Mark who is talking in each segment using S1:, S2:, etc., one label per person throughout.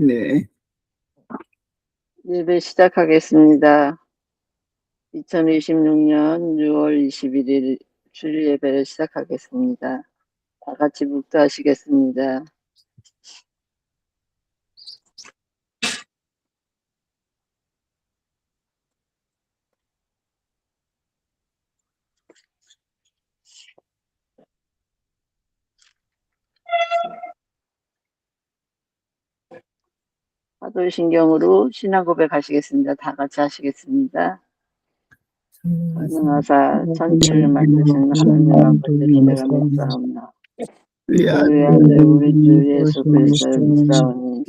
S1: 네.
S2: 예배 시작하겠습니다. 2026년 6월 21일 주일 예배를 시작하겠습니다. 다 같이 묵도하시겠습니다. 사도신경으로 신앙 고백하시겠습니다. 다 같이 하시겠습니다. 전능하사 천지를 만드신 하나님 아버지를 내가 믿사옵나. 우리 아들 우리 주 예수 그리스도를 믿사오니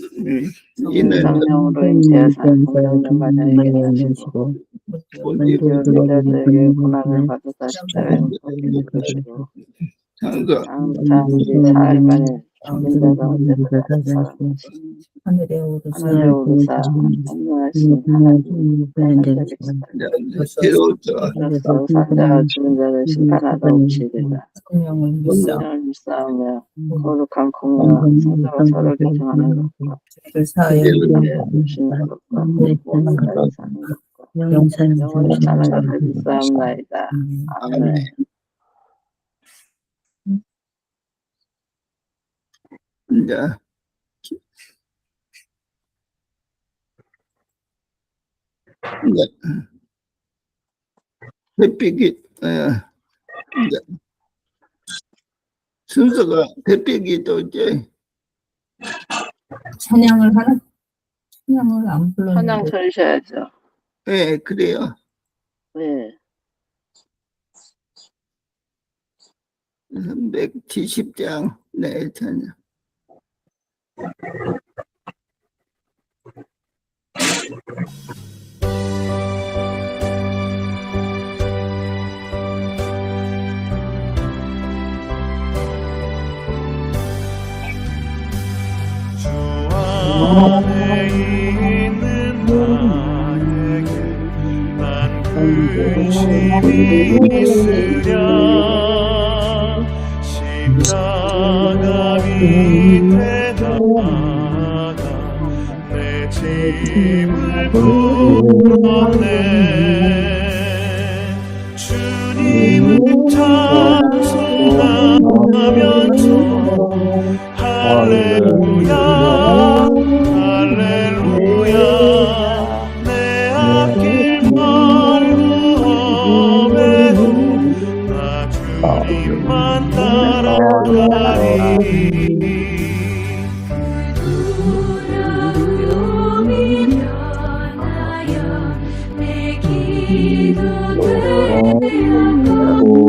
S2: 이는 성령으로 잉태하사 성령을 마다에게 나시고 본디오 빌라도에게 고난을 받으사 십자가에 못 박히시고 장차 우리 사흘 만에 죽은 자 가운데서 살아나시 하늘에 오르사 전능하신 하나님 그리스도 산자와 죽은 자를 심판하러 오시리라. 성령을 믿사오며 거룩한 공의와 성자와 서로 교통하는 것과 죄를 주시는 것과 모든 것을 사는 것과 영원히 사는 것을 믿사옵나이다. 아멘.
S1: 대피기 순서가 대피기도 이제
S3: 찬양을 안 불렀는데.
S2: 찬양 쳐주셔야죠.
S1: 네, 그래요.
S2: 네.
S1: 370장 네, 찬양.
S4: 안에 있는 나에게 난 근심이 있으랴 십자가 밑에 나가 내 짐을 풀었네 주님을 찬송하면서 할렐루야 할렐루야 내 앞길 멀고 험해도 나 주님만 따라가리
S5: 두려움이 변하여 내 기도를 대하고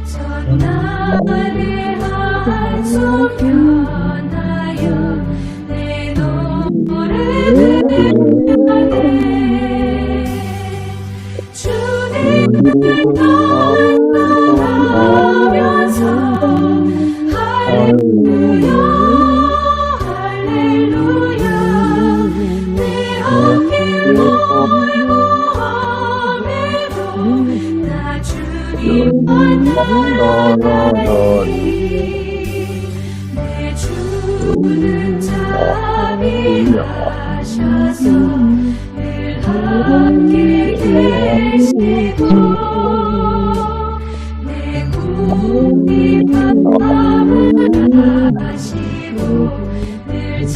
S5: 전날의 한숨 변하여 내 노래를 부르네 주님을 찬송하면서 할렐루야 할렐루야 내 앞길 멀고 험해도 나 주님만 따라가리 내 주는 자비하셔서 늘 함께 계시고 내 궁핍함을 하시고 늘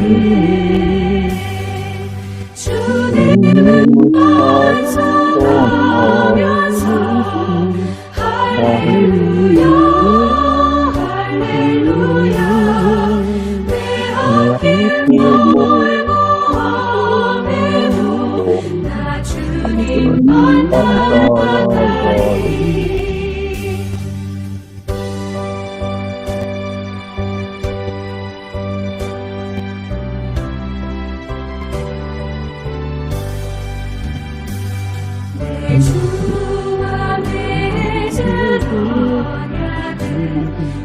S5: 채워주시네 주님을 찬송하면서 할렐루야 할렐루야 내 앞길 멀고 험해도 나 주님만 따라가리 내 주와 내 자녀들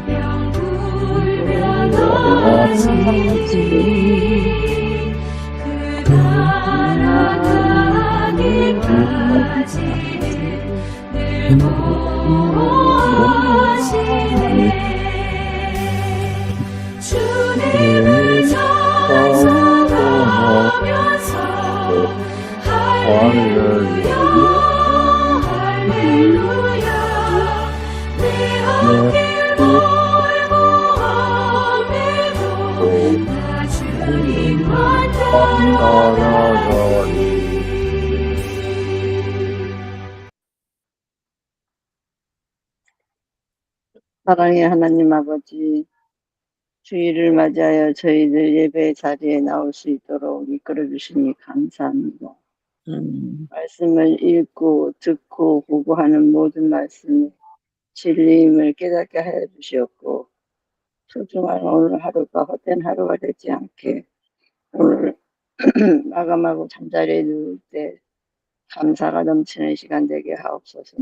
S5: 영불변하시지 그 나라 가기까지는 늘 보호하시네 할렐루야 할렐루야 내 앞길 멀고 험해도 나 주님만 따라가리.
S2: 사랑의 하나님 아버지, 주일을 맞이하여 저희들 예배 자리에 나올 수 있도록 이끌어 주시니 감사합니다. 말씀을 읽고 듣고 보고하는 모든 말씀이 진리임을 깨닫게 하여 주시옵고, 소중한 오늘 하루가 헛된 하루가 되지 않게 오늘 마감하고 잠자리에 누울 때 감사가 넘치는 시간 되게 하옵소서.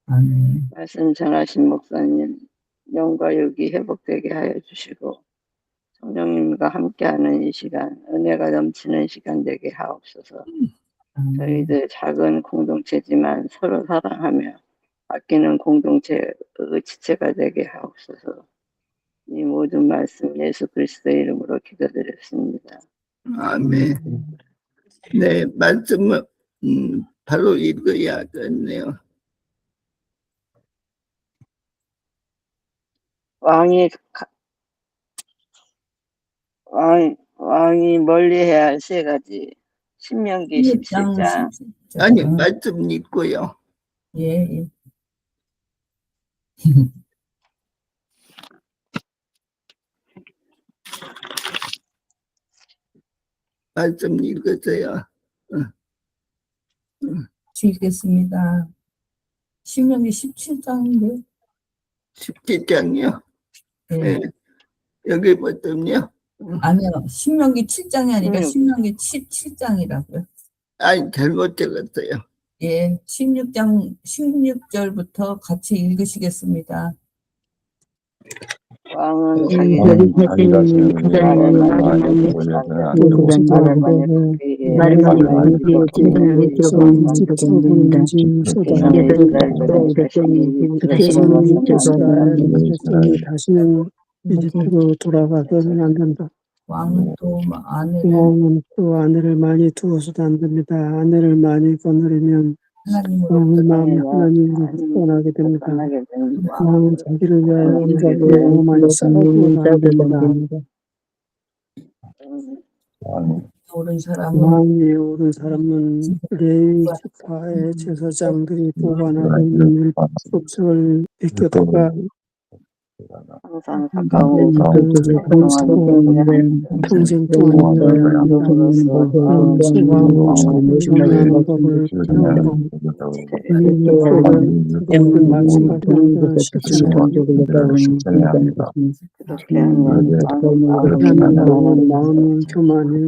S3: 아멘.
S2: 말씀 전하신 목사님 영과 육이 회복되게 하여 주시고, 성령님과 함께하는 이 시간 은혜가 넘치는 시간 되게 하옵소서. 저희들 작은 공동체지만 서로 사랑하며 아끼는 공동체 지체가 되게 하옵소서. 이 모든 말씀 예수 그리스도의 이름으로 기도드렸습니다.
S1: 아멘. 네, 말씀을 바로 읽어야겠네요.
S2: 왕이 멀리해야 할 세 가지. 신명기 17장.
S1: 아니, 말씀 읽고요.
S3: 예.
S1: 말씀 읽으세요.
S3: 읽겠습니다. 신명기 17장인데.
S1: 17장이요?
S3: 예.
S1: 네. 여기부터요?
S3: 아니요. 신명기 7장이 아니라
S2: 16.
S3: 신명기 17장이라고요.
S1: 아니, 잘못 적었어요.
S3: 예. 16장 16절부터 같이 읽으시겠습니다.
S2: 왕은
S6: 자기
S2: 자기가
S6: 자신이
S2: 말을 많이
S6: 다시는 이집트로 돌아가서는 안 된다.
S3: 왕은 또
S6: 왕은 또 아내를 많이 두어서도 안 됩니다. 아내를 많이 거느리면 왕은 마음이 하나님으로 떠나게 됩니다. 왕은 자기를 위하여 온갖 너무 많이 싸우고 다닙니다.
S3: 옳은 사람은
S6: 왕위에 오른 사람은 레위 지파의 제사장들이 보관하고 있는 율법책을 베껴다가
S2: 항상 가까운
S6: 평생 동안 왕은 중요한 법을 배우고 모든 말씀을 배우고 실천해야 합니다. 마음은 교만해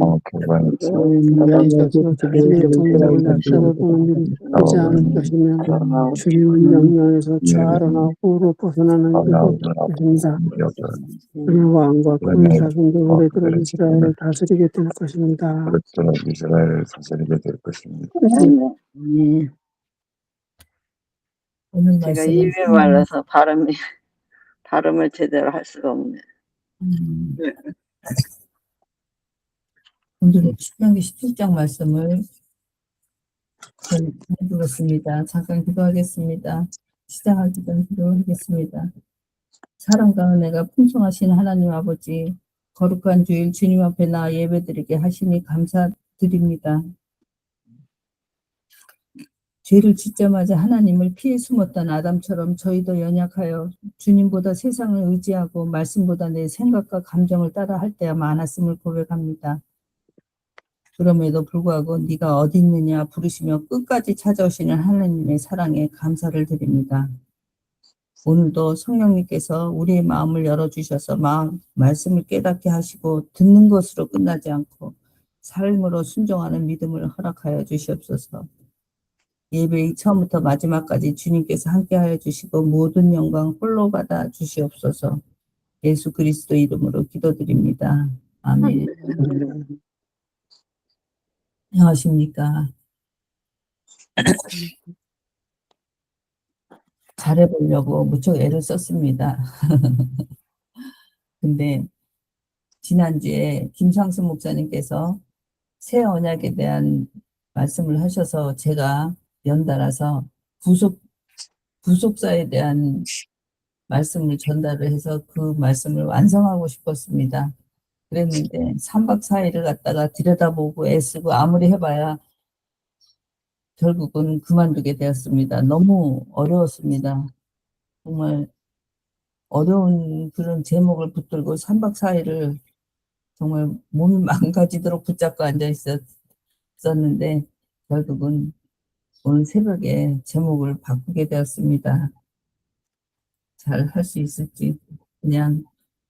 S6: 나이 자체가 자신의 통로를 낮춰보는 일이 하지 않을 것이며 주님을 명령해서 좌로나 우로 벗어나는 일도 것입니다. 그는 왕과 그 자손도 오래도록 이스라엘을 다스리게 될 것입니다.
S7: 이스라엘을 다스리게 될 것입니다.
S3: 오늘
S2: 제가
S3: 말씀은
S2: 입이 말라서 발음을 제대로 할 수가 없네.
S3: 오늘은 신명기 17장 말씀을 해보겠습니다. 잠깐 기도하겠습니다. 시작하기 전 기도하겠습니다. 사랑과 은혜가 풍성하신 하나님 아버지, 거룩한 주일 주님 앞에 나아 예배드리게 하시니 감사드립니다. 죄를 짓자마자 하나님을 피해 숨었던 아담처럼 저희도 연약하여 주님보다 세상을 의지하고 말씀보다 내 생각과 감정을 따라 할 때야 많았음을 고백합니다. 그럼에도 불구하고 네가 어디 있느냐 부르시며 끝까지 찾아오시는 하나님의 사랑에 감사를 드립니다. 오늘도 성령님께서 우리의 마음을 열어주셔서 말씀을 깨닫게 하시고 듣는 것으로 끝나지 않고 삶으로 순종하는 믿음을 허락하여 주시옵소서. 예배의 처음부터 마지막까지 주님께서 함께하여 주시고 모든 영광 홀로 받아 주시옵소서. 예수 그리스도 이름으로 기도드립니다. 아멘. 안녕하십니까. 잘해보려고 무척 애를 썼습니다. 근데 지난주에 김상수 목사님께서 새 언약에 대한 말씀을 하셔서 제가 연달아서 부속사에 대한 말씀을 전달을 해서 그 말씀을 완성하고 싶었습니다. 그랬는데 3박 4일을 갖다가 들여다보고 애쓰고 아무리 해봐야 결국은 그만두게 되었습니다. 너무 어려웠습니다. 정말 어려운 그런 제목을 붙들고 3박 4일을 정말 몸이 망가지도록 붙잡고 앉아 있었는데 결국은 오늘 새벽에 제목을 바꾸게 되었습니다. 잘 할 수 있을지 그냥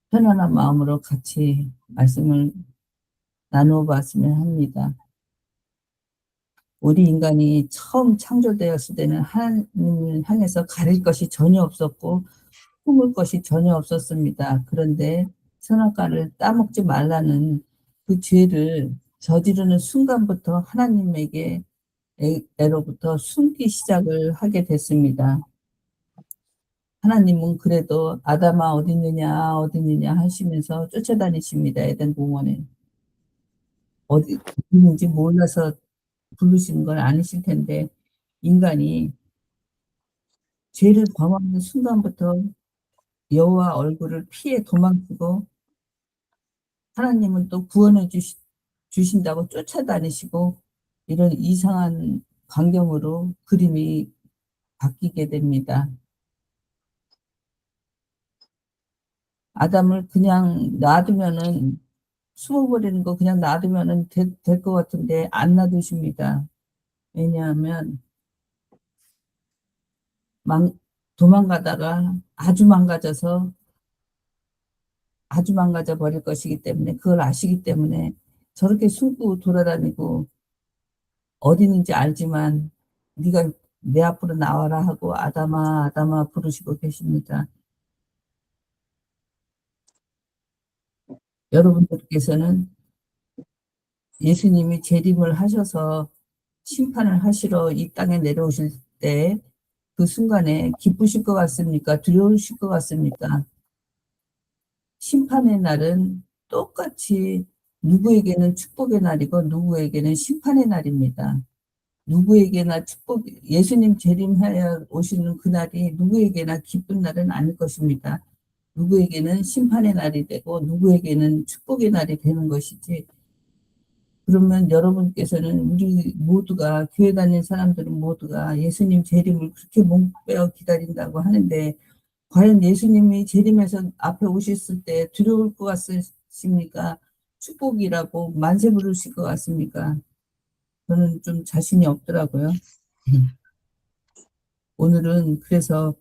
S3: 편안한 마음으로 같이 말씀을 나누어 봤으면 합니다. 우리 인간이 처음 창조되었을 때는 하나님을 향해서 가릴 것이 전혀 없었고 품을 것이 전혀 없었습니다. 그런데 선악과를 따먹지 말라는 그 죄를 저지르는 순간부터 하나님에게 애로부터 숨기 시작을 하게 됐습니다. 하나님은 그래도 아담아 어디 있느냐 하시면서 쫓아다니십니다. 에덴 공원에. 어디 있는지 몰라서 부르시는 건 아니실 텐데 인간이 죄를 범하는 순간부터 여호와 얼굴을 피해 도망치고 하나님은 또 구원해 주신다고 쫓아다니시고 이런 이상한 광경으로 그림이 바뀌게 됩니다. 아담을 그냥 놔두면은 숨어버리는 거 그냥 놔두면은 될 것 같은데 안 놔두십니다. 왜냐하면 도망가다가 아주 망가져 버릴 것이기 때문에 그걸 아시기 때문에 저렇게 숨고 돌아다니고 어디 있는지 알지만 네가 내 앞으로 나와라 하고 아담아 아담아 부르시고 계십니다. 여러분들께서는 예수님이 재림을 하셔서 심판을 하시러 이 땅에 내려오실 때 그 순간에 기쁘실 것 같습니까? 두려우실 것 같습니까? 심판의 날은 똑같이 누구에게는 축복의 날이고 누구에게는 심판의 날입니다. 누구에게나 예수님 재림하여 오시는 그날이 누구에게나 기쁜 날은 아닐 것입니다. 누구에게는 심판의 날이 되고 누구에게는 축복의 날이 되는 것이지. 그러면 여러분께서는 우리 모두가 교회 다니는 사람들은 모두가 예수님 재림을 그렇게 목빼어 기다린다고 하는데 과연 예수님이 재림해서 앞에 오셨을 때 두려울 것 같으십니까? 축복이라고 만세 부르실 것 같습니까? 저는 좀 자신이 없더라고요. 오늘은 그래서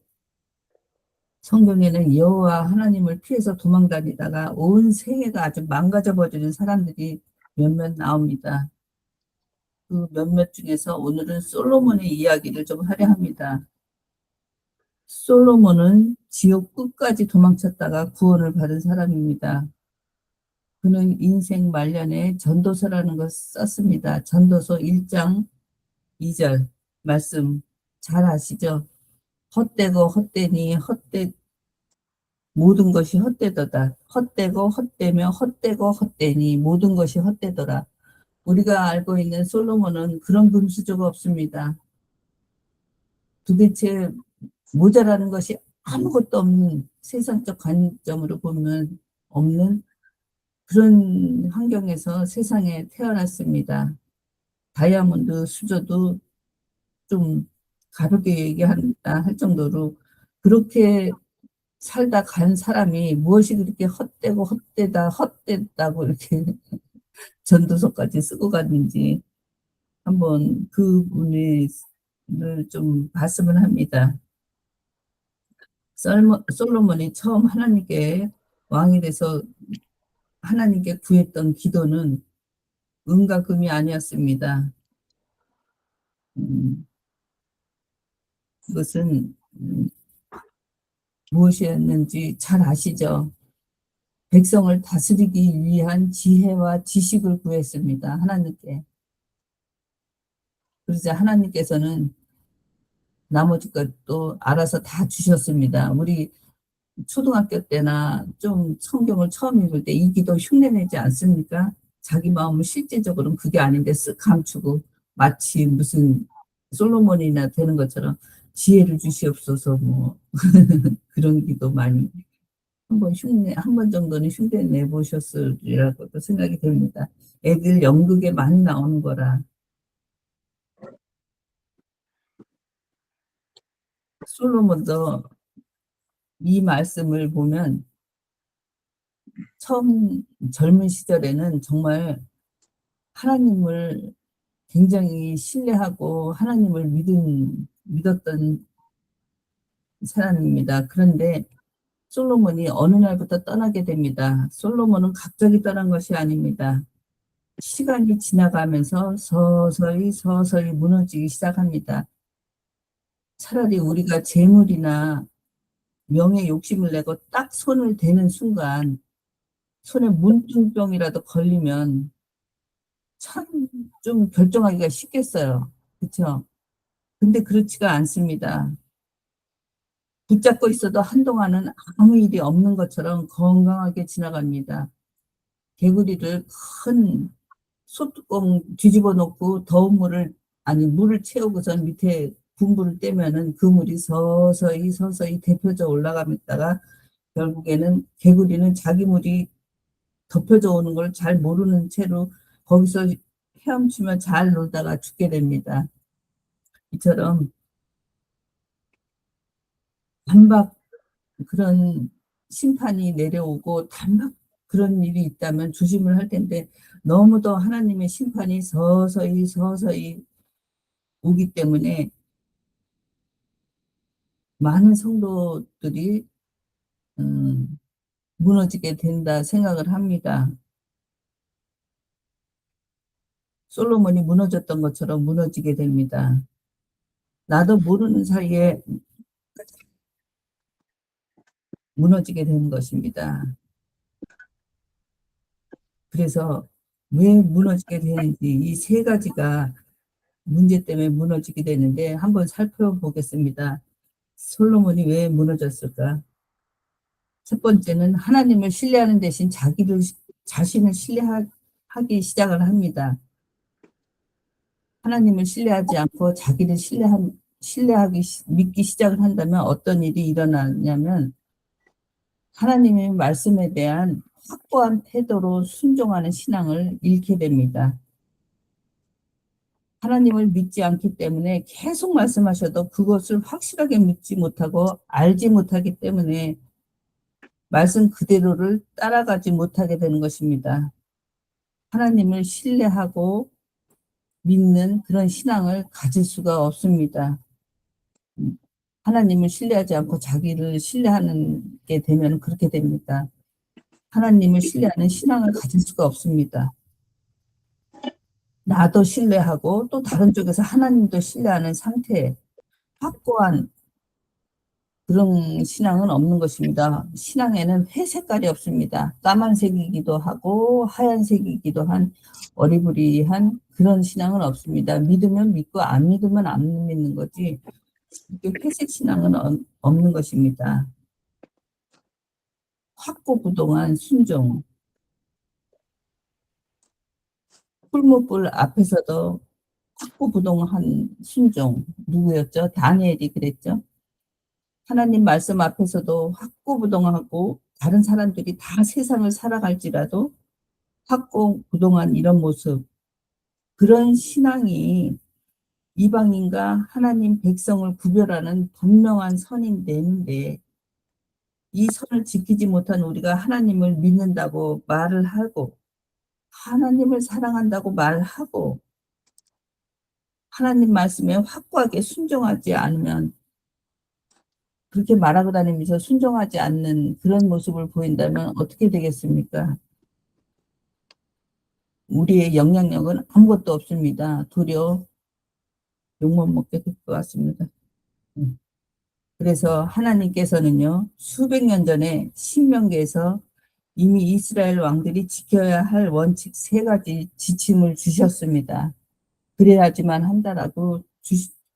S3: 성경에는 여호와 하나님을 피해서 도망다니다가 온 생애가 아주 망가져 버리는 사람들이 몇몇 나옵니다. 그 몇몇 중에서 오늘은 솔로몬의 이야기를 좀 하려 합니다. 솔로몬은 지옥 끝까지 도망쳤다가 구원을 받은 사람입니다. 그는 인생 말년에 전도서라는 것을 썼습니다. 전도서 1장 2절 말씀 잘 아시죠? 헛되고 헛되니 모든 것이 헛되도다. 헛되고 헛되며 헛되고 헛되니 모든 것이 헛되더라. 우리가 알고 있는 솔로몬은 그런 금수저가 없습니다. 도대체 모자라는 것이 아무것도 없는 세상적 관점으로 보면 없는 그런 환경에서 세상에 태어났습니다. 다이아몬드 수저도 좀 가볍게 얘기한다 할 정도로 그렇게 살다 간 사람이 무엇이 그렇게 헛되다고 이렇게 전도서까지 쓰고 갔는지 한번 그분을 좀 봤으면 합니다. 솔로몬이 처음 하나님께 왕이 돼서 하나님께 구했던 기도는 은과 금이 아니었습니다. 그것은 무엇이었는지 잘 아시죠? 백성을 다스리기 위한 지혜와 지식을 구했습니다. 하나님께. 그러자 하나님께서는 나머지 것도 알아서 다 주셨습니다. 우리 초등학교 때나 좀 성경을 처음 읽을 때 이 기도 흉내내지 않습니까? 자기 마음은 실제적으로는 그게 아닌데 쓱 감추고 마치 무슨 솔로몬이나 되는 것처럼 지혜를 주시옵소서 뭐 그런 기도 많이 한 번 정도는 흉내 내보셨으리라고도 생각이 됩니다. 애들 연극에 많이 나오는 거라. 솔로몬도 이 말씀을 보면 처음 젊은 시절에는 정말 하나님을 굉장히 신뢰하고 하나님을 믿었던 사람입니다. 그런데 솔로몬이 어느 날부터 떠나게 됩니다. 솔로몬은 갑자기 떠난 것이 아닙니다. 시간이 지나가면서 서서히 무너지기 시작합니다. 차라리 우리가 재물이나 명예 욕심을 내고 딱 손을 대는 순간 손에 문둥병이라도 걸리면 참 좀 결정하기가 쉽겠어요. 그렇죠? 근데 그렇지가 않습니다. 붙잡고 있어도 한동안은 아무 일이 없는 것처럼 건강하게 지나갑니다. 개구리를 큰 소뚜껑 뒤집어 놓고 더운 물을 채우고선 밑에 분불을 떼면은 그 물이 서서히 데펴져 올라가다가 결국에는 개구리는 자기 물이 덮여져 오는 걸 잘 모르는 채로 거기서 헤엄치며 잘 놀다가 죽게 됩니다. 이처럼 단박 그런 심판이 내려오고 단박 그런 일이 있다면 조심을 할 텐데 너무도 하나님의 심판이 서서히 오기 때문에 많은 성도들이 무너지게 된다 생각을 합니다. 솔로몬이 무너졌던 것처럼 무너지게 됩니다. 나도 모르는 사이에 무너지게 되는 것입니다. 그래서 왜 무너지게 되는지 이 세 가지가 문제 때문에 무너지게 되는데 한번 살펴보겠습니다. 솔로몬이 왜 무너졌을까? 첫 번째는 하나님을 신뢰하는 대신 자신을 신뢰하기 시작을 합니다. 하나님을 신뢰하지 않고 자기를 믿기 시작을 한다면 어떤 일이 일어나냐면 하나님의 말씀에 대한 확고한 태도로 순종하는 신앙을 잃게 됩니다. 하나님을 믿지 않기 때문에 계속 말씀하셔도 그것을 확실하게 믿지 못하고 알지 못하기 때문에 말씀 그대로를 따라가지 못하게 되는 것입니다. 하나님을 신뢰하고 믿는 그런 신앙을 가질 수가 없습니다. 하나님을 신뢰하지 않고 자기를 신뢰하는 게 되면 그렇게 됩니다. 하나님을 신뢰하는 신앙을 가질 수가 없습니다. 나도 신뢰하고 또 다른 쪽에서 하나님도 신뢰하는 상태에 확고한 그런 신앙은 없는 것입니다. 신앙에는 회색깔이 없습니다. 까만색이기도 하고 하얀색이기도 한 어리부리한 그런 신앙은 없습니다. 믿으면 믿고 안 믿으면 안 믿는 거지 이렇게 회색 신앙은 없는 것입니다. 확고부동한 순종. 풀무불 앞에서도 확고부동한 순종. 누구였죠? 다니엘이 그랬죠. 하나님 말씀 앞에서도 확고부동하고 다른 사람들이 다 세상을 살아갈지라도 확고부동한 이런 모습. 그런 신앙이 이방인과 하나님 백성을 구별하는 분명한 선인데 이 선을 지키지 못한 우리가 하나님을 믿는다고 말을 하고 하나님을 사랑한다고 말하고 하나님 말씀에 확고하게 순종하지 않으면 그렇게 말하고 다니면서 순종하지 않는 그런 모습을 보인다면 어떻게 되겠습니까? 우리의 영향력은 아무것도 없습니다. 도리어 욕만 먹게 될 것 같습니다. 그래서 하나님께서는요, 수백 년 전에 신명기에서 이미 이스라엘 왕들이 지켜야 할 원칙 3가지 지침을 주셨습니다. 그래야지만 한다라고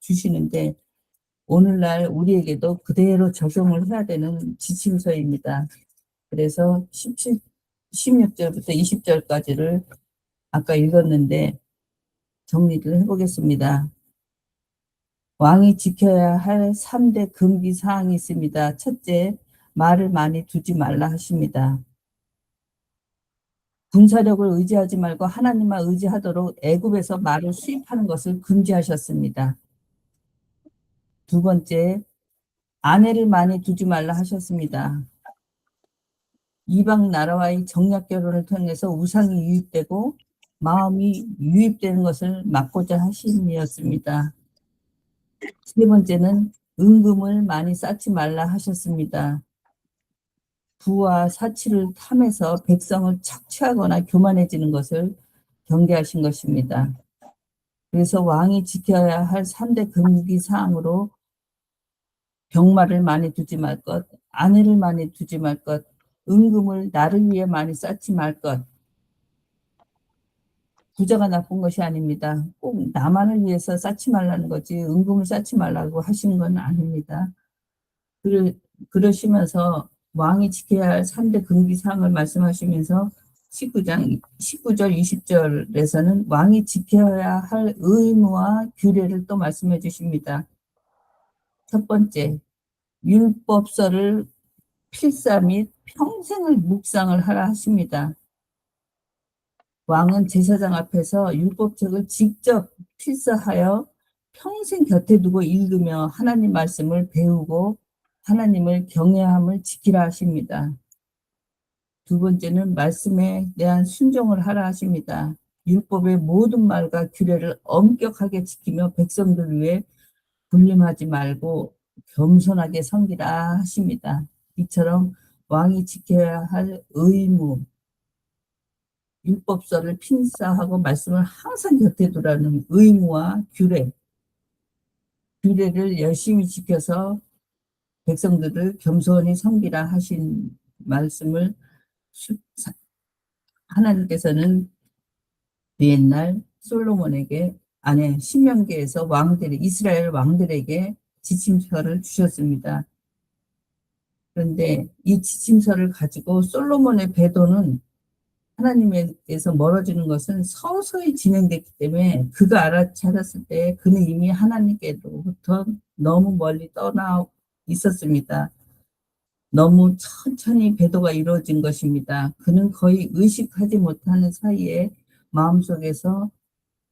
S3: 주시는데 오늘날 우리에게도 그대로 적용을 해야 되는 지침서입니다. 그래서 16절부터 20절까지를 아까 읽었는데 정리를 해보겠습니다. 왕이 지켜야 할 3대 금기 사항이 있습니다. 첫째, 말을 많이 두지 말라 하십니다. 군사력을 의지하지 말고 하나님만 의지하도록 애굽에서 말을 수입하는 것을 금지하셨습니다. 두 번째, 아내를 많이 두지 말라 하셨습니다. 이방 나라와의 정략 결혼을 통해서 우상이 유입되고 마음이 유입되는 것을 막고자 하심이었습니다. 세 번째는 은금을 많이 쌓지 말라 하셨습니다. 부와 사치를 탐해서 백성을 착취하거나 교만해지는 것을 경계하신 것입니다. 그래서 왕이 지켜야 할 3대 금기 사항으로 병마를 많이 두지 말 것, 아내를 많이 두지 말 것, 은금을 나를 위해 많이 쌓지 말 것. 부자가 나쁜 것이 아닙니다. 꼭 나만을 위해서 쌓지 말라는 거지 은금을 쌓지 말라고 하신 건 아닙니다. 그러시면서 왕이 지켜야 할 3대 금기사항을 말씀하시면서 19절, 20절에서는 왕이 지켜야 할 의무와 규례를 또 말씀해 주십니다. 첫 번째, 율법서를 필사 및 평생을 묵상을 하라 하십니다. 왕은 제사장 앞에서 율법책을 직접 필사하여 평생 곁에 두고 읽으며 하나님 말씀을 배우고 하나님을 경외함을 지키라 하십니다. 두 번째는 말씀에 대한 순종을 하라 하십니다. 율법의 모든 말과 규례를 엄격하게 지키며 백성들 위해 군림하지 말고 겸손하게 섬기라 하십니다. 이처럼 왕이 지켜야 할 의무, 율법서를 필사하고 말씀을 항상 곁에 두라는 의무와 규례를 열심히 지켜서 백성들을 겸손히 섬기라 하신 말씀을 하나님께서는 옛날 솔로몬에게 신명기에서 이스라엘 왕들에게 지침서를 주셨습니다. 그런데 이 지침서를 가지고 솔로몬의 배도는 하나님에게서 멀어지는 것은 서서히 진행됐기 때문에 그가 알아차렸을 때 그는 이미 하나님께로부터 너무 멀리 떠나 있었습니다. 너무 천천히 배도가 이루어진 것입니다. 그는 거의 의식하지 못하는 사이에 마음속에서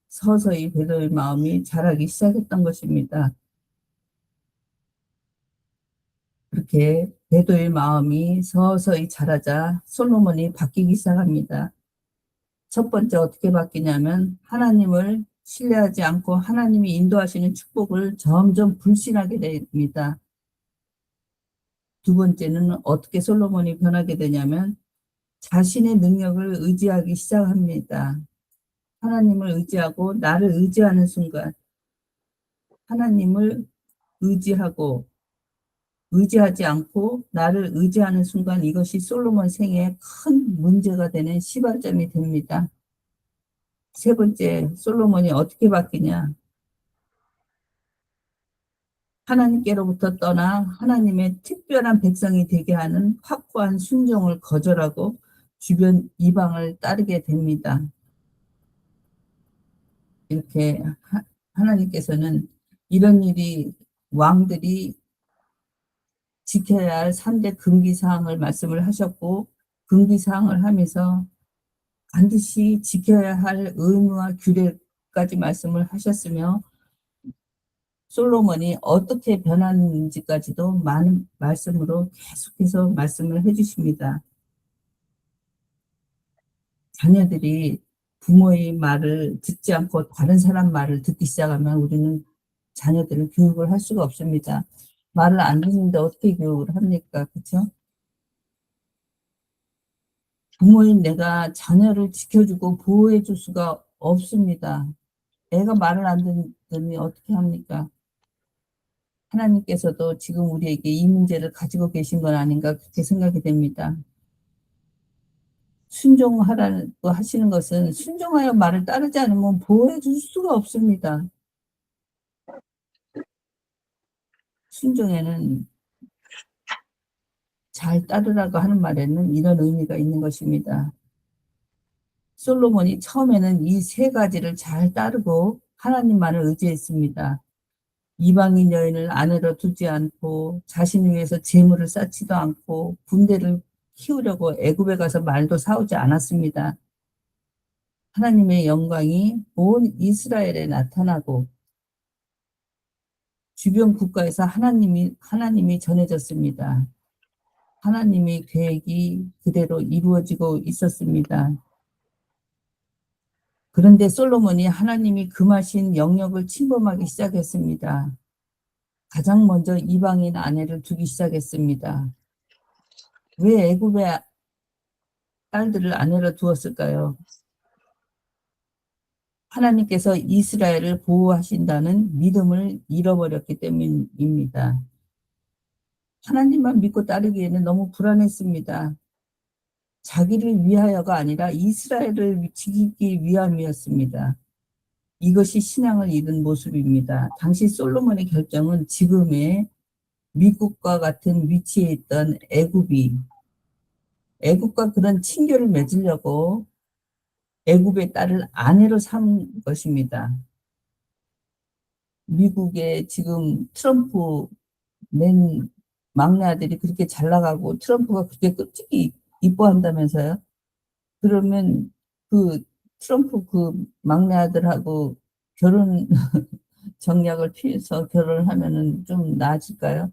S3: 서서히 배도의 마음이 자라기 시작했던 것입니다. 그렇게 배도의 마음이 서서히 자라자 솔로몬이 바뀌기 시작합니다. 첫 번째 어떻게 바뀌냐면 하나님을 신뢰하지 않고 하나님이 인도하시는 축복을 점점 불신하게 됩니다. 두 번째는 어떻게 솔로몬이 변하게 되냐면 자신의 능력을 의지하기 시작합니다. 하나님을 의지하고 나를 의지하는 순간 하나님을 의지하지 않고 나를 의지하는 순간 이것이 솔로몬 생애에 큰 문제가 되는 시발점이 됩니다. 세 번째, 솔로몬이 어떻게 바뀌냐? 하나님께로부터 떠나 하나님의 특별한 백성이 되게 하는 확고한 순종을 거절하고 주변 이방을 따르게 됩니다. 이렇게 하나님께서는 이런 일이 왕들이 지켜야 할 3대 금기사항을 말씀을 하셨고 금기사항을 하면서 반드시 지켜야 할 의무와 규례까지 말씀을 하셨으며 솔로몬이 어떻게 변하는지까지도 많은 말씀으로 계속해서 말씀을 해주십니다. 자녀들이 부모의 말을 듣지 않고 다른 사람 말을 듣기 시작하면 우리는 자녀들을 교육을 할 수가 없습니다. 말을 안 듣는데 어떻게 교육을 합니까? 그렇죠? 부모인 내가 자녀를 지켜주고 보호해 줄 수가 없습니다. 애가 말을 안 듣더니 어떻게 합니까? 하나님께서도 지금 우리에게 이 문제를 가지고 계신 건 아닌가 그렇게 생각이 됩니다. 순종하라고 하시는 것은 순종하여 말을 따르지 않으면 보호해 줄 수가 없습니다. 순종에는 잘 따르라고 하는 말에는 이런 의미가 있는 것입니다. 솔로몬이 처음에는 이 세 가지를 잘 따르고 하나님만을 의지했습니다. 이방인 여인을 아내로 두지 않고 자신을 위해서 재물을 쌓지도 않고 군대를 키우려고 애굽에 가서 말도 사오지 않았습니다. 하나님의 영광이 온 이스라엘에 나타나고 주변 국가에서 하나님이 전해졌습니다. 하나님의 계획이 그대로 이루어지고 있었습니다. 그런데 솔로몬이 하나님이 금하신 영역을 침범하기 시작했습니다. 가장 먼저 이방인 아내를 두기 시작했습니다. 왜 애굽의 딸들을 아내로 두었을까요? 하나님께서 이스라엘을 보호하신다는 믿음을 잃어버렸기 때문입니다. 하나님만 믿고 따르기에는 너무 불안했습니다. 자기를 위하여가 아니라 이스라엘을 지키기 위함이었습니다. 이것이 신앙을 잃은 모습입니다. 당시 솔로몬의 결정은 지금의 미국과 같은 위치에 있던 애굽과 그런 친교를 맺으려고 애굽의 딸을 아내로 삼은 것입니다. 미국의 지금 트럼프 맨 막내 아들이 그렇게 잘 나가고 트럼프가 그렇게 끔찍이 이뻐한다면서요? 그러면 그 트럼프 그 막내 아들하고 결혼 정략을 피해서 결혼을 하면은 좀 나아질까요?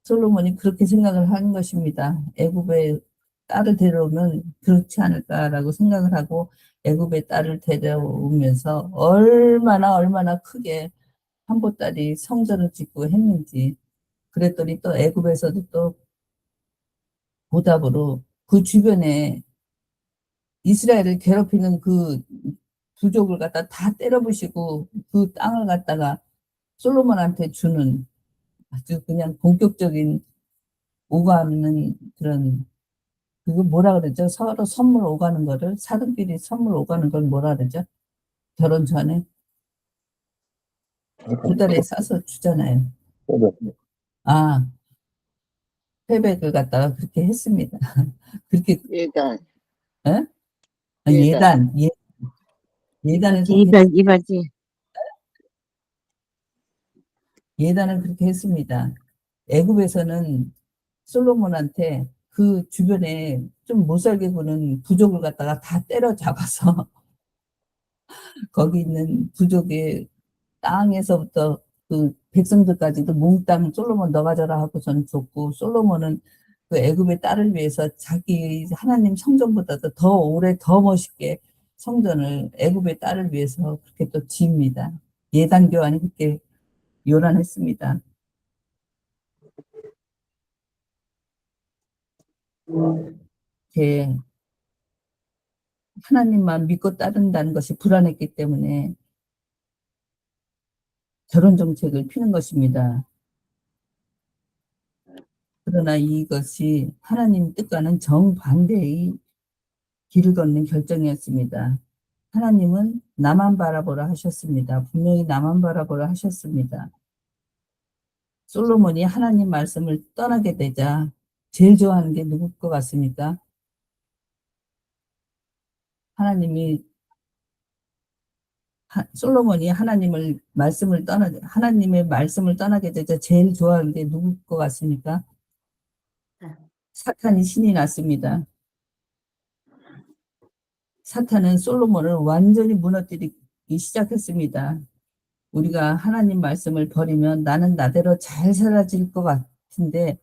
S3: 솔로몬이 그렇게 생각을 하는 것입니다. 애굽에 딸을 데려오면 그렇지 않을까라고 생각을 하고 애굽에 딸을 데려오면서 얼마나 크게 한보따리 성전을 짓고 했는지. 그랬더니 또 애굽에서도 또 보답으로 그 주변에 이스라엘을 괴롭히는 그 부족을 갖다 다 때려부시고 그 땅을 갖다가 솔로몬한테 주는 아주 그냥 본격적인 오가는 그런, 그거 뭐라 그러죠? 서로 선물 오가는 거를, 사돈끼리 선물 오가는 걸 뭐라 그러죠? 결혼 전에 두 달에 싸서 주잖아요. 아, 패백을 갖다가 그렇게 했습니다. 그렇게,
S2: 예단.
S3: 에? 아, 예단을
S2: 이바지.
S3: 예단을 그렇게 했습니다. 애굽에서는 솔로몬한테 그 주변에 좀 못살게 구는 부족을 갖다가 다 때려잡아서 거기 있는 부족의 땅에서부터 그 백성들까지도 몽땅 솔로몬 너 가져라 하고선 줬고, 솔로몬은 그 애굽의 딸을 위해서 자기 하나님 성전보다도 더 오래 더 멋있게 성전을 애굽의 딸을 위해서 그렇게 또 지입니다. 예단 교환이 그렇게 요란했습니다. 이렇게 하나님만 믿고 따른다는 것이 불안했기 때문에 결혼 정책을 피는 것입니다. 그러나 이것이 하나님 뜻과는 정반대의 길을 걷는 결정이었습니다. 하나님은 나만 바라보라 하셨습니다. 분명히 나만 바라보라 하셨습니다. 솔로몬이 하나님 말씀을 떠나게 되자 제일 좋아하는 게 누굴 것 같습니까? 솔로몬이 하나님의 말씀을 떠나게 되자 제일 좋아하는 게 누굴 것 같습니까? 사탄이 신이 났습니다. 사탄은 솔로몬을 완전히 무너뜨리기 시작했습니다. 우리가 하나님 말씀을 버리면 나는 나대로 잘 살아질 것 같은데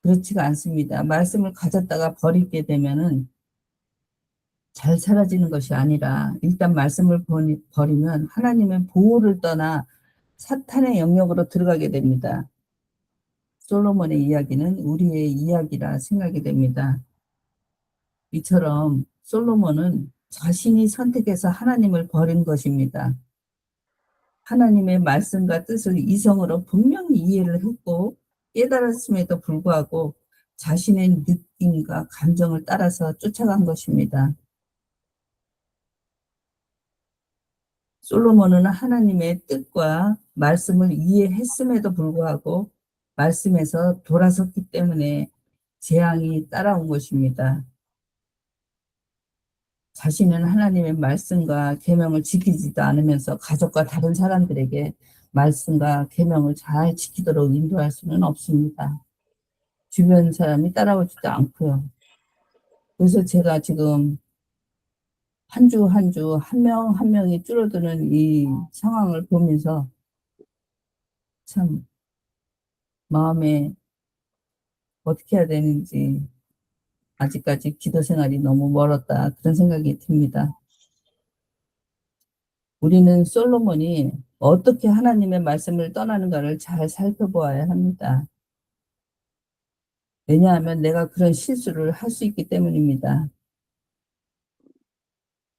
S3: 그렇지가 않습니다. 말씀을 가졌다가 버리게 되면은 잘 사라지는 것이 아니라 일단 말씀을 버리면 하나님의 보호를 떠나 사탄의 영역으로 들어가게 됩니다. 솔로몬의 이야기는 우리의 이야기라 생각이 됩니다. 이처럼 솔로몬은 자신이 선택해서 하나님을 버린 것입니다. 하나님의 말씀과 뜻을 이성으로 분명히 이해를 했고 깨달았음에도 불구하고 자신의 느낌과 감정을 따라서 쫓아간 것입니다. 솔로몬은 하나님의 뜻과 말씀을 이해했음에도 불구하고 말씀에서 돌아섰기 때문에 재앙이 따라온 것입니다. 자신은 하나님의 말씀과 계명을 지키지도 않으면서 가족과 다른 사람들에게 말씀과 계명을 잘 지키도록 인도할 수는 없습니다. 주변 사람이 따라오지도 않고요. 그래서 제가 지금 한 주 한 주 한 명 한 명이 줄어드는 이 상황을 보면서 참 마음에 어떻게 해야 되는지, 아직까지 기도 생활이 너무 멀었다, 그런 생각이 듭니다. 우리는 솔로몬이 어떻게 하나님의 말씀을 떠나는가를 잘 살펴보아야 합니다. 왜냐하면 내가 그런 실수를 할 수 있기 때문입니다.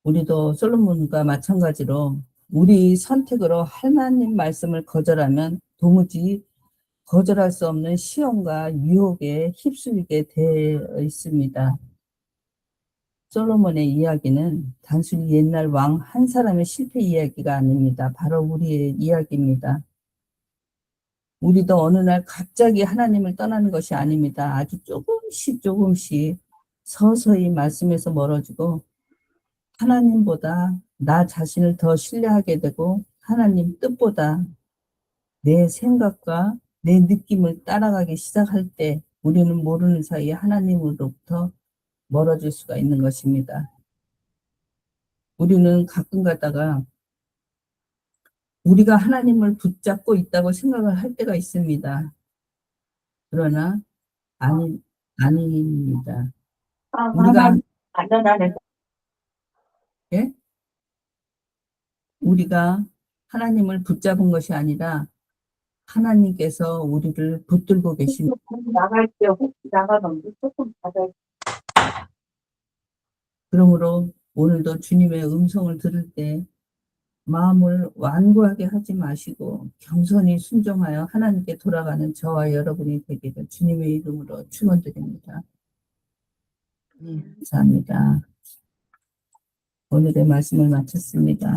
S3: 우리도 솔로몬과 마찬가지로 우리 선택으로 하나님 말씀을 거절하면 도무지 거절할 수 없는 시험과 유혹에 휩쓸리게 되어 있습니다. 솔로몬의 이야기는 단순히 옛날 왕 한 사람의 실패 이야기가 아닙니다. 바로 우리의 이야기입니다. 우리도 어느 날 갑자기 하나님을 떠나는 것이 아닙니다. 아주 조금씩 서서히 말씀에서 멀어지고 하나님보다 나 자신을 더 신뢰하게 되고 하나님 뜻보다 내 생각과 내 느낌을 따라가기 시작할 때 우리는 모르는 사이에 하나님으로부터 멀어질 수가 있는 것입니다. 우리는 가끔 가다가 우리가 하나님을 붙잡고 있다고 생각을 할 때가 있습니다. 그러나 아닙니다. 우리가 하나님을 붙잡은 것이 아니라 하나님께서 우리를 붙들고 계십니다. 그러므로 오늘도 주님의 음성을 들을 때 마음을 완고하게 하지 마시고 겸손히 순종하여 하나님께 돌아가는 저와 여러분이 되기를 주님의 이름으로 축원드립니다. 감사합니다. 오늘의 말씀을 마쳤습니다.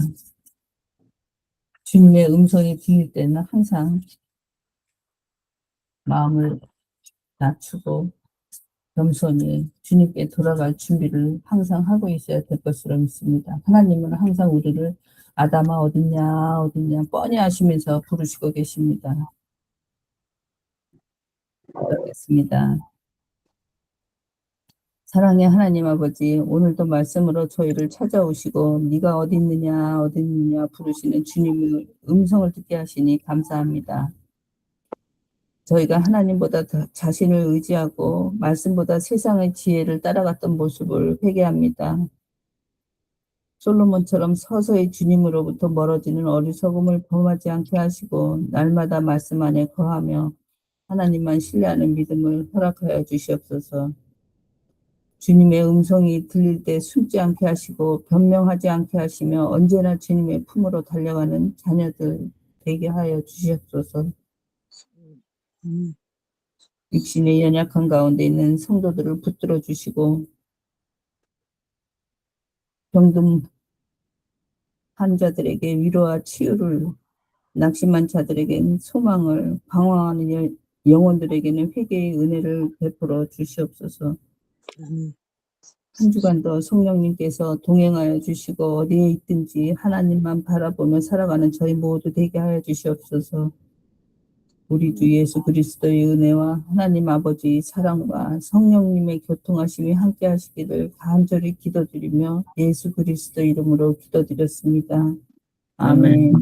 S3: 주님의 음성이 들릴 때는 항상 마음을 낮추고 겸손히 주님께 돌아갈 준비를 항상 하고 있어야 될 것으로 믿습니다. 하나님은 항상 우리를 아담아 어딨냐 뻔히 하시면서 부르시고 계십니다. 기도하겠습니다. 사랑의 하나님 아버지, 오늘도 말씀으로 저희를 찾아오시고 네가 어디 있느냐 부르시는 주님의 음성을 듣게 하시니 감사합니다. 저희가 하나님보다 자신을 의지하고 말씀보다 세상의 지혜를 따라갔던 모습을 회개합니다. 솔로몬처럼 서서히 주님으로부터 멀어지는 어리석음을 범하지 않게 하시고 날마다 말씀 안에 거하며 하나님만 신뢰하는 믿음을 허락하여 주시옵소서. 주님의 음성이 들릴 때 숨지 않게 하시고 변명하지 않게 하시며 언제나 주님의 품으로 달려가는 자녀들 되게 하여 주시옵소서. 육신의 연약한 가운데 있는 성도들을 붙들어 주시고 병든 환자들에게 위로와 치유를, 낙심한 자들에게는 소망을, 방황하는 영혼들에게는 회개의 은혜를 베풀어 주시옵소서. 한 주간도 성령님께서 동행하여 주시고 어디에 있든지 하나님만 바라보며 살아가는 저희 모두 되게 하여 주시옵소서. 우리 주 예수 그리스도의 은혜와 하나님 아버지의 사랑과 성령님의 교통하심이 함께 하시기를 간절히 기도드리며 예수 그리스도 이름으로 기도드렸습니다. 아멘.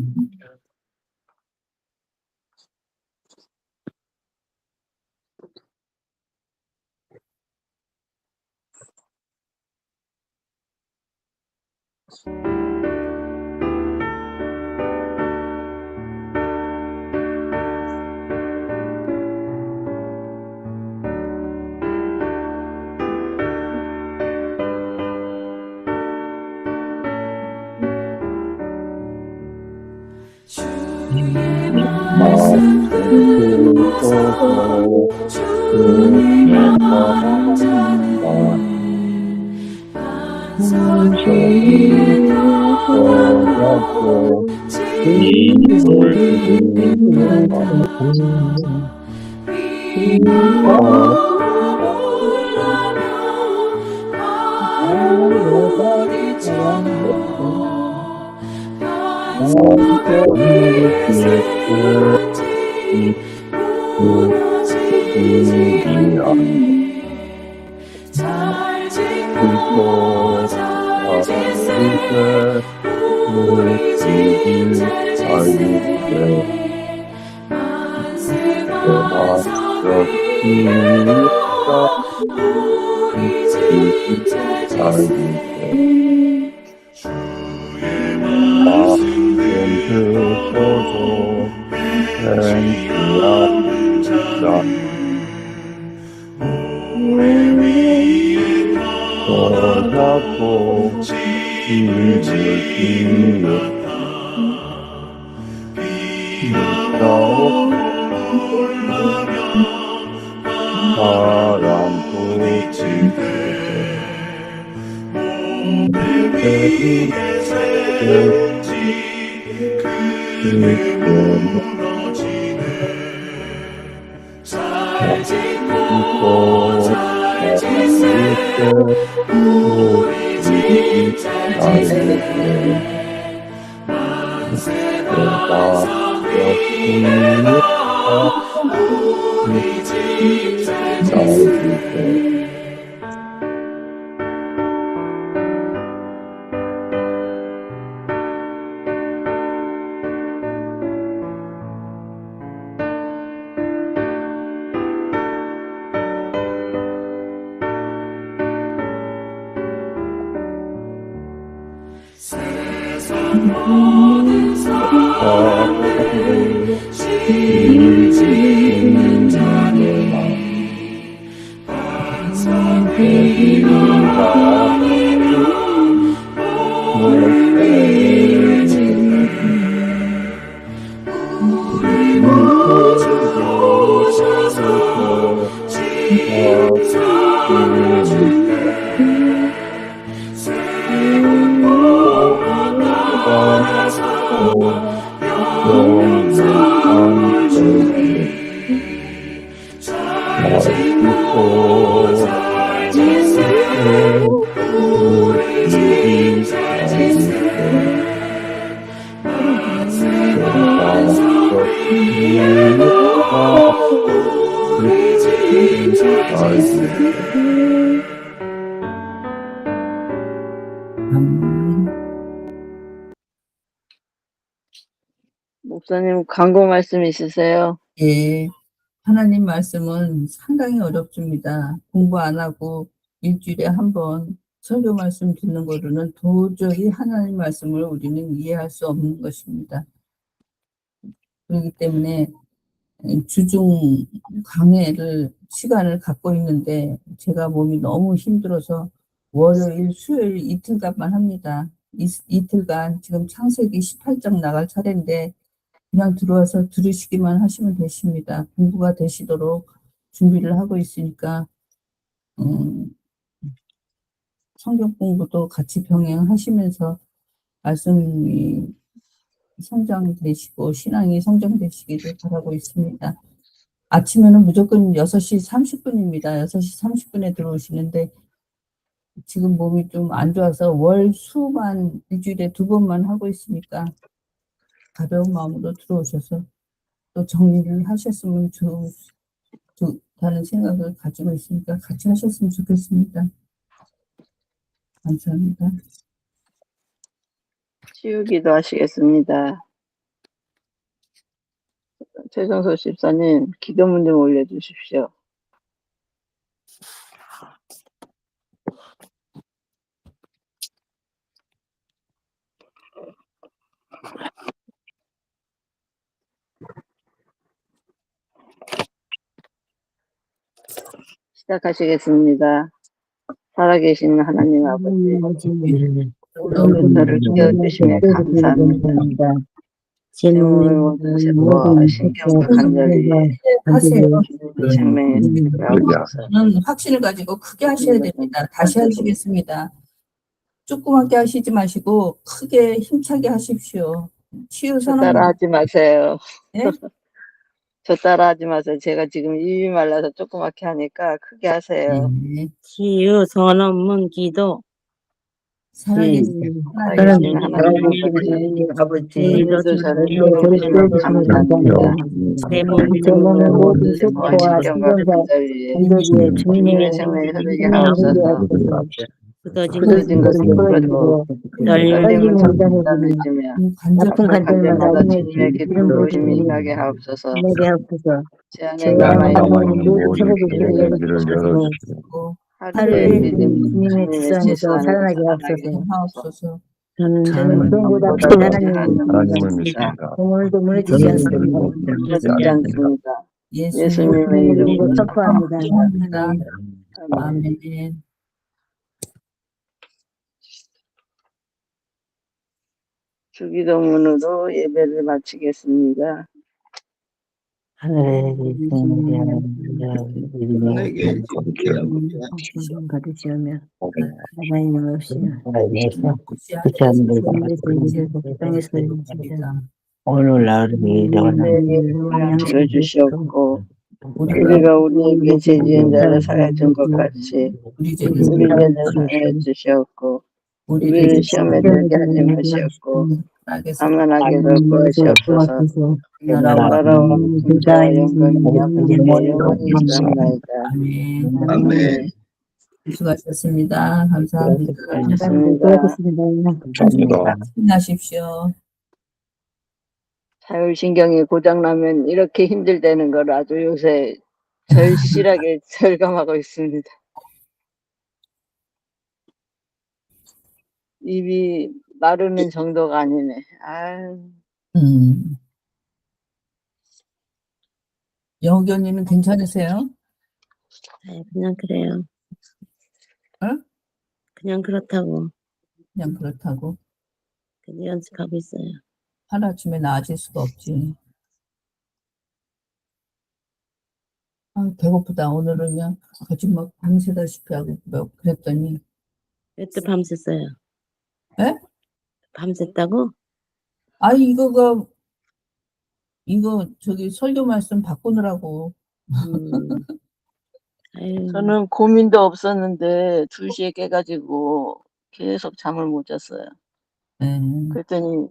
S5: 주의 말씀 듣고서 주의 영자는 반석이 되고 진솔 비가 오르면 잘 짓고 잘 지세 우리 집 잘 지세 만세 받아서 우리 집 잘 지세
S4: 주의 말씀
S7: 들어줘
S4: 행하는 자는 모래 위에
S7: 떠나고
S4: 짐을 지었다 비가 올라면
S7: 바람도
S4: 미칠 때 모래 위에 세워지 그대 무너지네 잘 짓고 잘 지세 우리 집 잘 지세 만세 받아서 우리 집 잘 지세
S5: 세상 모든 사람을 지키는 자니 반석이 나가는 모래를 우리 모두 오셔서 칭찬해 줄게 영원한 주님 잘 짓고 잘 지세 우리 집 잘 지세 만세 받아서 우리 집 잘 지세
S2: 목사님 광고 말씀 있으세요?
S3: 예, 하나님 말씀은 상당히 어렵습니다. 공부 안 하고 일주일에 한 번 설교 말씀 듣는 거로는 도저히 하나님 말씀을 우리는 이해할 수 없는 것입니다. 그렇기 때문에 주중 강해를 시간을 갖고 있는데 제가 몸이 너무 힘들어서 월요일, 수요일 이틀간만 합니다. 이틀간 지금 창세기 18장 나갈 차례인데 그냥 들어와서 들으시기만 하시면 되십니다. 공부가 되시도록 준비를 하고 있으니까 성경 공부도 같이 병행하시면서 말씀이 성장되시고 신앙이 성장되시기를 바라고 있습니다. 아침에는 무조건 6시 30분입니다. 6시 30분에 들어오시는데 지금 몸이 좀 안 좋아서 월, 수만 일주일에 2번만 하고 있으니까 가벼운 마음으로 들어오셔서 또 정리를 하셨으면 좋다는 생각을 가지고 있으니까 같이 하셨으면 좋겠습니다. 감사합니다.
S2: 치유기도 하시겠습니다. 최정서 집사님 기도문 좀 올려주십시오. 시작하시겠습니다. 살아계신 하나님 아버지, 오늘부터를 깨워주시며 감사합니다. 오늘 모든 세포와 신경과 관절이
S3: 하세요.
S2: 생명에
S3: 저는 확신을 가지고 크게 하셔야 됩니다. 다시 하시겠습니다. 조그맣게 하시지 마시고 크게 힘차게 하십시오. 치유
S2: 저
S3: 선언.
S2: 따라하지 마세요.
S3: 네?
S2: 저 따라하지 마세요. 제가 지금 입이 말라서 조그맣게 하니까 크게 하세요.
S3: 네.
S8: 치유 선언문 기도
S3: 살아계신
S2: 살아계신 하나님 아버지, 오늘도 저를 인도해주시는 감사합니다. 제 몸의 모든 세포와 신경과 근절 위에 주님의 생명이 흐르게 하옵소서. 굳어진 것을 풀어주고 떨림을 전달해주며 아픈 관절마다 주님의 기쁨으로 힘이 임하게 하옵소서. 제 안에 남아있는 모든 길을 열어주시고 하루의 믿음 주님의 지수 안에서 살아나게 하옵소서. 저는 무엇보다
S7: 하나님을 믿습니다.
S6: 오늘도 무너지지 않습니다.
S2: 무너지지 않습니다. 예수님의
S6: 이름으로
S2: 이름으로
S6: 선포합니다.
S3: 아멘.
S2: 주기도문으로 예배를 마치겠습니다.
S5: 하늘에 계신
S1: 내게
S6: 성령 받으시오며 하나님을 없이
S5: 그렇지 않은
S6: 땅에서
S5: 오늘 나를
S2: 양식을 주시옵고 우리가 우리에게 죄 지은 자를 사하여 준 것 같이
S3: 우리 죄를
S2: 우리 죄를 사하여 주시옵고 우리를 시험에 들게 하지 마시옵고 다만 악에서 구하시옵소서. 나라와 군자와 영광이 아버지께 영원히 있사옵나이다.
S3: 아멘.
S1: 아멘.
S3: 수고하셨습니다. 감사합니다.
S2: 수고하셨습니다.
S3: 힘나십시오.
S2: 자율신경이 고장나면 이렇게 힘들다는 걸 아주 요새 절실하게 절감하고 있습니다. 입이 마르는 정도가 아니네. 아유.
S3: 영견이는 괜찮으세요?
S8: 네, 그냥 그래요.
S3: 응?
S8: 그냥 그렇다고.
S3: 그냥 그렇다고.
S8: 근데 연습하고 있어요.
S3: 하루아침에 나아질 수가 없지. 아, 배고프다. 오늘은 그냥 거짓말 밤새다시피 하고 그랬더니.
S8: 왜 또 밤샜어요?
S3: 에?
S8: 밤샜다고?
S3: 아, 이거 저기 설교 말씀 바꾸느라고.
S8: 아유,
S2: 저는 고민도 없었는데 2시에 깨가지고 계속 잠을 못 잤어요. 그랬더니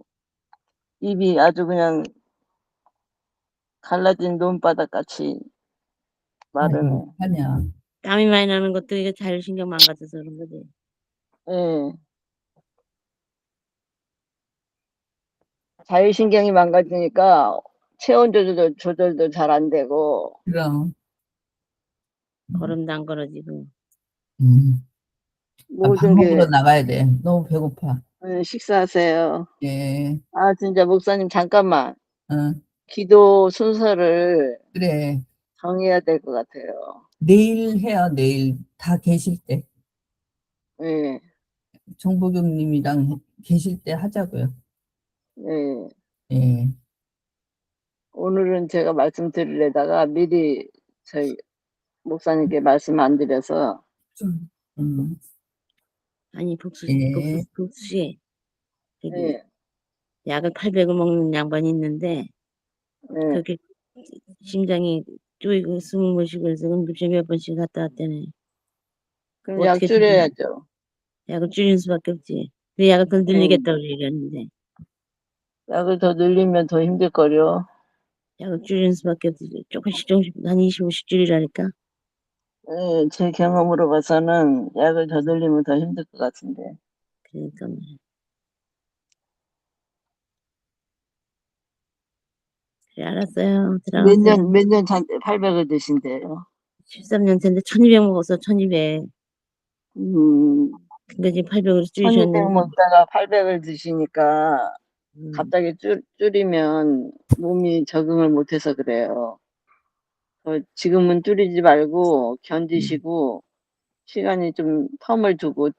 S2: 입이 아주 그냥 갈라진 논바닥 같이 마르네.
S3: 하냐.
S8: 땀이 많이 나는 것도 이게 자율신경 망가져서 그런 거지.
S2: 예. 자율신경이 망가지니까 체온 조절도 잘 안 되고.
S3: 그럼.
S8: 걸음도 안 걸어지고.
S3: 밥 먹으러 나가야 돼. 너무 배고파.
S2: 식사하세요.
S3: 예.
S2: 아, 진짜 목사님 잠깐만.
S3: 응.
S2: 기도 순서를
S3: 그래.
S2: 정해야 될 것 같아요.
S3: 내일 해요. 내일 다 계실 때.
S2: 예.
S3: 정보경님이랑 계실 때 하자고요.
S2: 예.
S3: 예.
S2: 오늘은 제가 말씀드리려다가 미리 저희 목사님께 말씀 안 드려서.
S8: 아니, 복수씨.
S2: 예.
S8: 약을 800을 먹는 양반이 있는데,
S2: 예.
S8: 그렇게 심장이 쪼이고 숨을 못 쉬고 해서 응급실 몇 번씩 갔다 왔다네.
S2: 그럼 약 줄여야죠.
S8: 약을 줄이는 수밖에 없지. 그 약을 더 늘리겠다고 얘기하는데.
S2: 약을 더 늘리면 더 힘들거려.
S8: 약을 줄이는 수밖에 없지. 조금씩 한 25씩 줄이라니까.
S2: 예, 제 경험으로 봐서는 약을 더 늘리면 더 힘들 것 같은데.
S8: 그러니까. 그래, 알았어요. 들어가세요.
S2: 몇 년 800을 드신대요.
S8: 13년째인데 1200 먹었어, 1200.
S2: 근데
S8: 지금 800으로
S2: 1200
S8: 줄이셨는데.
S2: 먹다가 800을 드시니까 갑자기 줄이면 몸이 적응을 못해서 그래요. 지금은 줄이지 말고 견디시고 시간이 좀 텀을 두고 좀